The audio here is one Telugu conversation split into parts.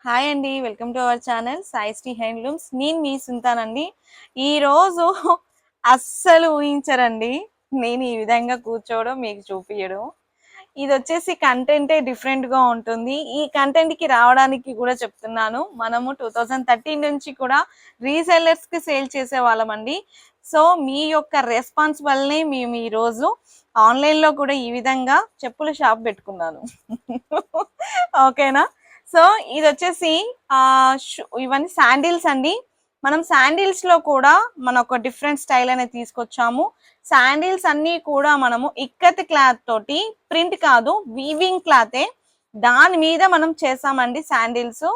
హాయ్ అండి, welcome to our channel Saisri handlooms. నేను మీ సుంతానండి. ఈరోజు అస్సలు ఊహించరండి నేను ఈ విధంగా కూర్చోవడం, మీకు చూపించడం. ఇది వచ్చేసి కంటెంటే డిఫరెంట్గా ఉంటుంది. ఈ కంటెంట్కి రావడానికి కూడా చెప్తున్నాను, మనము 2013 నుంచి కూడా రీసెల్లర్స్కి సేల్ చేసే వాళ్ళమండి. సో మీ యొక్క రెస్పాన్స్ వల్లనే మేము ఈరోజు ఆన్లైన్లో కూడా ఈ విధంగా చెప్పుల షాప్ పెట్టుకున్నాను. ఓకేనా? సో ఇది వచ్చేసి ఇవన్నీ శాండిల్స్ అండి. మనం శాండిల్స్ లో కూడా మన ఒక డిఫరెంట్ స్టైల్ అనేది తీసుకొచ్చాము. శాండిల్స్ అన్ని కూడా మనము ఇక్కత్ క్లాత్ తోటి, ప్రింట్ కాదు వీవింగ్ క్లాతే, దాని మీద మనం చేసామండి శాండిల్స్.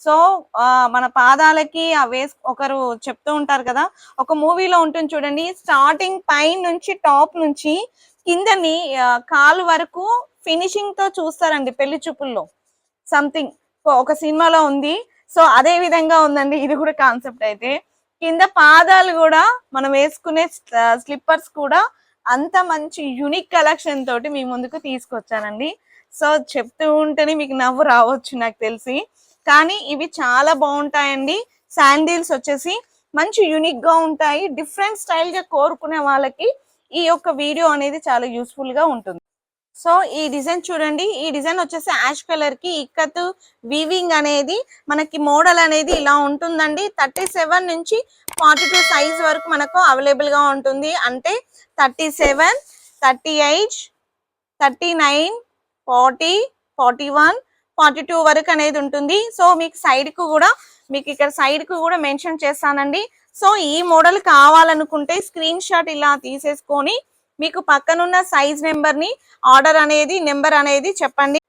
సో మన పాదాలకి ఒకరు చెప్తూ ఉంటారు కదా, ఒక మూవీలో ఉంటుంది చూడండి, స్టార్టింగ్ పైన నుంచి టాప్ నుంచి కిందని కాలు వరకు ఫినిషింగ్ తో చూస్తారండి పెళ్లి చూపుల్లో. సంథింగ్ ఒక సినిమాలో ఉంది. సో అదే విధంగా ఉందండి ఇది కూడా కాన్సెప్ట్. అయితే కింద పాదాలు కూడా మనం వేసుకునే స్లిప్పర్స్ కూడా అంత మంచి యూనిక్ కలెక్షన్ తోటి మీ ముందుకు తీసుకొచ్చానండి. సో చెప్తూ ఉంటేనే మీకు నవ్వు రావచ్చు నాకు తెలిసి, కానీ ఇవి చాలా బాగుంటాయండి. శాండిల్స్ వచ్చేసి మంచి యూనిక్ గా ఉంటాయి. డిఫరెంట్ స్టైల్ గా కోరుకునే వాళ్ళకి ఈ యొక్క వీడియో అనేది చాలా యూస్ఫుల్ గా ఉంటుంది. సో ఈ డిజైన్ చూడండి, ఈ డిజైన్ వచ్చేసి యాష్ కలర్ కి ఇక్కత్ వీవింగ్ అనేది మనకి మోడల్ అనేది ఇలా ఉంటుందండి. 37 నుంచి 42 సైజ్ వరకు మనకు అవైలబుల్ గా ఉంటుంది. అంటే 37, 38, 39, 40, 41, 42 వరకు అనేది ఉంటుంది. సో మీకు సైడ్ కు కూడా, మీకు ఇక్కడ సైడ్ కు కూడా మెన్షన్ చేస్తానండి. సో ఈ మోడల్ కావాలనుకుంటే స్క్రీన్ షాట్ ఇలా తీసేసుకొని మీకు పక్కనున్న సైజ్ నెంబర్ అనేది చెప్పండి.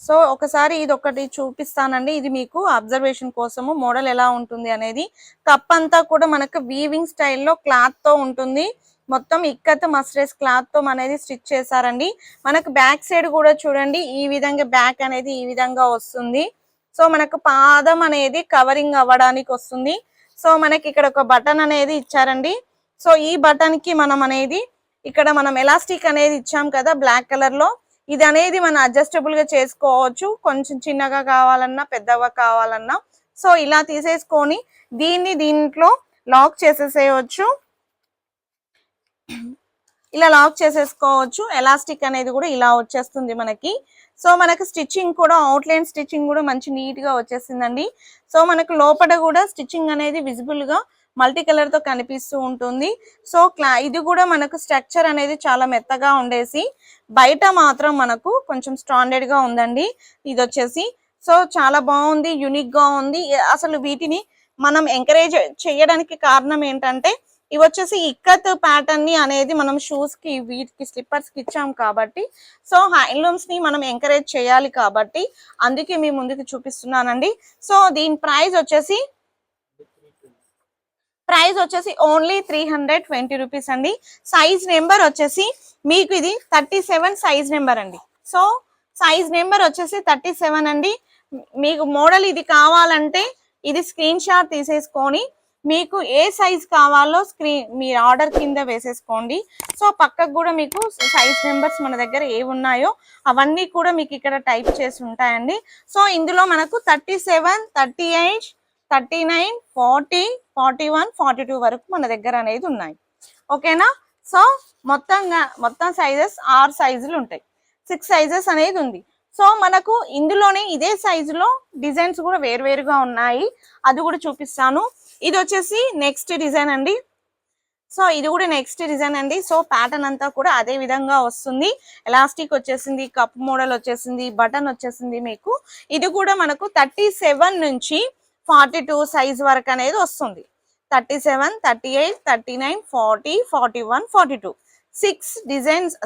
సో ఒకసారి ఇది ఒకటి చూపిస్తానండి, ఇది మీకు అబ్జర్వేషన్ కోసము మోడల్ ఎలా ఉంటుంది అనేది. కప్ అంతా కూడా మనకు వీవింగ్ స్టైల్లో క్లాత్ తో ఉంటుంది. మొత్తం ఇక్కత్ మస్టరైజ్ క్లాత్ తో అనేది స్టిచ్ చేశారండి. మనకు బ్యాక్ సైడ్ కూడా చూడండి, ఈ విధంగా బ్యాక్ అనేది ఈ విధంగా వస్తుంది. సో మనకు పాదం అనేది కవరింగ్ అవ్వడానికి వస్తుంది. సో మనకి ఇక్కడ ఒక బటన్ అనేది ఇచ్చారండి. సో ఈ బటన్ కి ఇక్కడ మనం ఎలాస్టిక్ అనేది ఇచ్చాం కదా బ్లాక్ కలర్ లో, ఇది అనేది మనం అడ్జస్టబుల్ గా చేసుకోవచ్చు. కొంచెం చిన్నగా కావాలన్నా, పెద్దగా కావాలన్నా. సో ఇలా తీసేసుకొని దీంట్లో లాక్ చేసేసేయచ్చు. ఇలా లాక్ చేసేసుకోవచ్చు. ఎలాస్టిక్ అనేది కూడా ఇలా వచ్చేస్తుంది మనకి. సో మనకు స్టిచ్చింగ్ కూడా, అవుట్లైన్ స్టిచ్చింగ్ కూడా మంచి నీట్ గా వచ్చేసిందండి. సో మనకు లోపల కూడా స్టిచ్చింగ్ అనేది విజిబుల్ గా మల్టీ కలర్ తో కనిపిస్తూ ఉంటుంది. సో ఇది కూడా మనకు స్ట్రక్చర్ అనేది చాలా మెత్తగా ఉండేసి, బయట మాత్రం మనకు కొంచెం స్టాండర్డ్ గా ఉందండి ఇది వచ్చేసి. సో చాలా బాగుంది, యూనిక్ గా ఉంది. అసలు వీటిని మనం ఎంకరేజ్ చేయడానికి కారణం ఏంటంటే, ఇవి వచ్చేసి ఇక్కత్ ప్యాటర్న్ ని అనేది మనం షూస్ కి, వీటికి స్లిప్పర్స్ కి ఇచ్చాం కాబట్టి, సో హ్యాండ్లూమ్స్ ని మనం ఎంకరేజ్ చేయాలి కాబట్టి అందుకే మీ ముందుకు చూపిస్తున్నానండి. సో దీని ప్రైస్ వచ్చేసి ఓన్లీ 320 రూపీస్ అండి. సైజ్ నెంబర్ వచ్చేసి మీకు ఇది 37 సైజ్ నెంబర్ అండి. సో సైజ్ నెంబర్ వచ్చేసి 37 అండి. మీకు మోడల్ ఇది కావాలంటే ఇది స్క్రీన్ షాట్ తీసేసుకొని మీకు ఏ సైజ్ కావాలో మీ ఆర్డర్ కింద వేసేసుకోండి. సో పక్కకు కూడా మీకు సైజ్ నెంబర్స్ మన దగ్గర ఏ ఉన్నాయో అవన్నీ కూడా మీకు ఇక్కడ టైప్ చేసి ఉంటాయండి. సో ఇందులో మనకు 37, 38, 39, 40, 41, 42 వరకు మన దగ్గర అనేది ఉన్నాయి. ఓకేనా? సో మొత్తం సైజెస్ 6 సైజులు ఉంటాయి. 6 సైజెస్ అనేది ఉంది. సో మనకు ఇందులోనే ఇదే సైజులో డిజైన్స్ కూడా వేరువేరుగా ఉన్నాయి, అది కూడా చూపిస్తాను. ఇది వచ్చేసి నెక్స్ట్ డిజైన్ అండి. సో ఇది కూడా నెక్స్ట్ డిజైన్ అండి. సో ప్యాటర్న్ అంతా కూడా అదే విధంగా వస్తుంది. ఎలాస్టిక్ వచ్చేసింది, కప్ మోడల్ వచ్చేసింది, బటన్ వచ్చేసింది మీకు. ఇది కూడా మనకు 37 నుంచి 42 సైజ్ వరకు అనేది వస్తుంది. 37, 38, 39, 40, 41, 42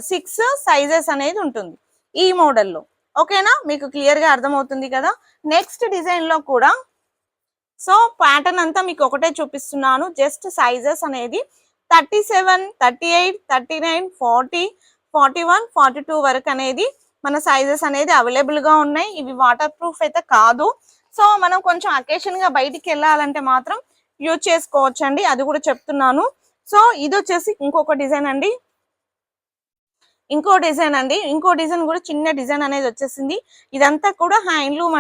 6 సైజెస్ అనేది ఉంటుంది ఈ మోడల్లో. ఓకేనా? మీకు క్లియర్ గా అర్థమవుతుంది కదా. నెక్స్ట్ డిజైన్ లో కూడా సో ప్యాటర్న్ అంతా మీకు ఒకటే చూపిస్తున్నాను, జస్ట్ సైజెస్ అనేది 37, 38, 39, 40, 41, 42 వరకు అనేది మన సైజెస్ అనేది అవైలబుల్ గా ఉన్నాయి. ఇవి వాటర్ ప్రూఫ్ అయితే కాదు. సో మనం కొంచెం అకేషన్ గా బయటికి వెళ్ళాలంటే మాత్రం యూజ్ చేసుకోవచ్చు అండి, అది కూడా చెప్తున్నాను. సో ఇది వచ్చేసి ఇంకొక డిజైన్ అండి. ఇంకో డిజైన్ కూడా చిన్న డిజైన్ అనేది వచ్చేసింది. ఇదంతా కూడా హ్యాండ్లూమ్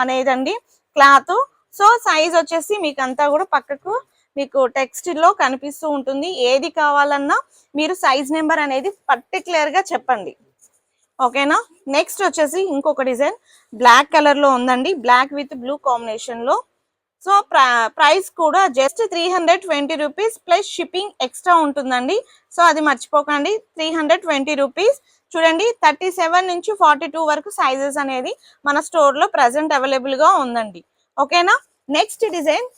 అనేదండి. క్లాత్. సో సైజ్ వచ్చేసి మీకు అంతా కూడా పక్కకు మీకు టెక్స్ట్ లో కనిపిస్తూ ఉంటుంది. ఏది కావాలన్నా మీరు సైజ్ నెంబర్ అనేది పర్టికులర్ గా చెప్పండి, ఓకేనా. నెక్స్ట్ వచ్చేసి ఇంకొక డిజైన్ బ్లాక్ కలర్ లో ఉందండి, బ్లాక్ విత్ బ్లూ కాంబినేషన్ లో. సో ప్రైస్ కూడా just 320 rupees plus shipping extra ఉంటుందండి. సో అది మర్చిపోకండి, 320 రూపీస్. చూడండి 37 నుంచి 42 వరకు సైజెస్ అనేది మన స్టోర్ లో ప్రెసెంట్ అవైలబుల్ గా ఉందండి, ఓకేనా. నెక్స్ట్ డిజైన్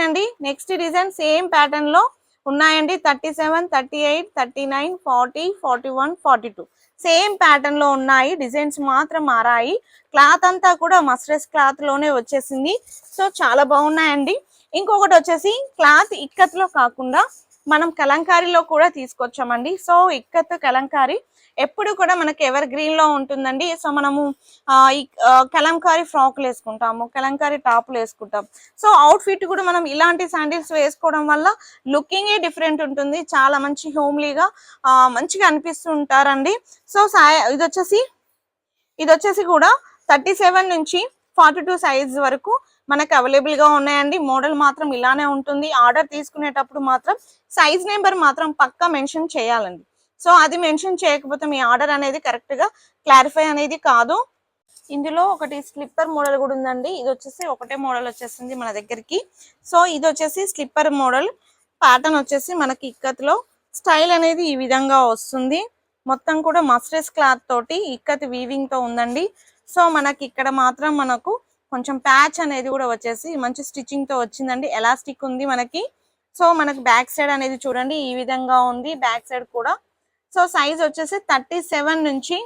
అండి, నెక్స్ట్ డిజైన్ సేమ్ ప్యాటర్న్ లో ఉన్నాయండి. 37, 38, 39, 40, 41, 42 సేమ్ ప్యాటర్న్ లో ఉన్నాయి. డిజైన్స్ మాత్రం మారాయి. క్లాత్ అంతా కూడా మస్రస్ క్లాత్ లోనే వచ్చేసింది. సో చాలా బాగున్నాయండి. ఇంకొకటి వచ్చేసి క్లాత్ ఇక్కత్ లో కాకుండా మనం కలంకారీలో కూడా తీసుకొచ్చామండి. సో ఇక్కత్ కలంకారీ ఎప్పుడు కూడా మనకి ఎవర్ గ్రీన్ లో ఉంటుందండి. సో మనము కలంకారీ ఫ్రాక్లు వేసుకుంటాము, కలంకారీ టాప్లు వేసుకుంటాం. సో అవుట్ ఫిట్ కూడా మనం ఇలాంటి శాండిల్స్ వేసుకోవడం వల్ల లుకింగ్ డిఫరెంట్ ఉంటుంది, చాలా మంచి హోమ్లీగా మంచిగా అనిపిస్తుంటారండి. సో ఇది వచ్చేసి కూడా 37 నుంచి 42 సైజ్ వరకు మనకు అవైలబుల్ గా ఉన్నాయండి. మోడల్ మాత్రం ఇలానే ఉంటుంది. ఆర్డర్ తీసుకునేటప్పుడు మాత్రం సైజ్ నెంబర్ మాత్రం పక్కా మెన్షన్ చేయాలండి. సో అది మెన్షన్ చేయకపోతే మీ ఆర్డర్ అనేది కరెక్ట్ గా క్లారిఫై అనేది కాదు. ఇందులో ఒకటి స్లిప్పర్ మోడల్ కూడా ఉందండి. ఇది వచ్చేసి ఒకటే మోడల్ వచ్చేసింది మన దగ్గరికి. సో ఇది వచ్చేసి స్లిప్పర్ మోడల్. ప్యాటర్న్ వచ్చేసి మనకి ఇక్కత్లో స్టైల్ అనేది ఈ విధంగా వస్తుంది. మొత్తం కూడా మస్టర్స్ క్లాత్ తోటి ఇక్కత్ వీవింగ్ తో ఉందండి. సో మనకి ఇక్కడ మాత్రం మనకు కొంచెం ప్యాచ్ అనేది కూడా వచ్చేసి మంచి స్టిచ్చింగ్ తో వచ్చిందండి. ఎలాస్టిక్ ఉంది మనకి. సో మనకి బ్యాక్ సైడ్ అనేది చూడండి ఈ విధంగా ఉంది, బ్యాక్ సైడ్ కూడా. సో సైజ్ వచ్చేసి 37 నుంచి,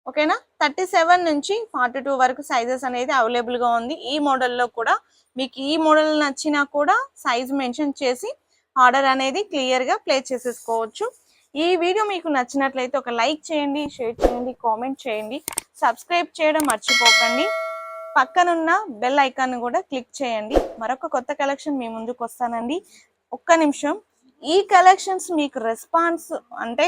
ఓకేనా, 37 నుంచి 42 వరకు సైజెస్ అనేది అవైలబుల్ గా ఉంది. ఈ మోడల్లో కూడా మీకు ఈ మోడల్ నచ్చినా కూడా సైజ్ మెన్షన్ చేసి ఆర్డర్ అనేది క్లియర్ గా ప్లేస్ చేసేసుకోవచ్చు. ఈ వీడియో మీకు నచ్చినట్లయితే ఒక లైక్ చేయండి, షేర్ చేయండి, కామెంట్ చేయండి, సబ్స్క్రైబ్ చేయడం మర్చిపోకండి. పక్కనున్న బెల్ ఐకాన్ కూడా క్లిక్ చేయండి. మరొక కొత్త కలెక్షన్ మీ ముందుకు వస్తానండి. ఒక్క నిమిషం. ఈ కలెక్షన్స్ మీకు రెస్పాన్స్ అంటే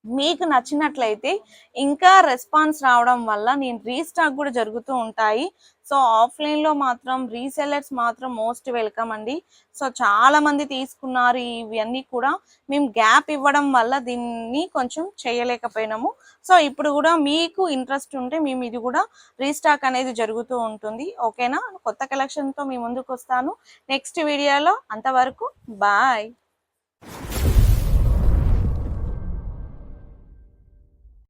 మీకు నచ్చినట్లయితే ఇంకా రెస్పాన్స్ రావడం వల్ల నేను రీస్టాక్ కూడా జరుగుతూ ఉంటాయి. సో ఆఫ్లైన్ లో మాత్రం రీసెల్లర్స్ మాత్రం మోస్ట్ వెల్కమ్ అండి. సో చాలా మంది తీసుకున్నారు. ఇవన్నీ కూడా మేము గ్యాప్ ఇవ్వడం వల్ల దీన్ని కొంచెం చేయలేకపోయినాము. సో ఇప్పుడు కూడా మీకు ఇంట్రెస్ట్ ఉంటే మేము ఇది కూడా రీస్టాక్ అనేది జరుగుతూ ఉంటుంది, ఓకేనా. కొత్త కలెక్షన్ తో మీ ముందుకు వస్తాను నెక్స్ట్ వీడియోలో. అంతవరకు బాయ్.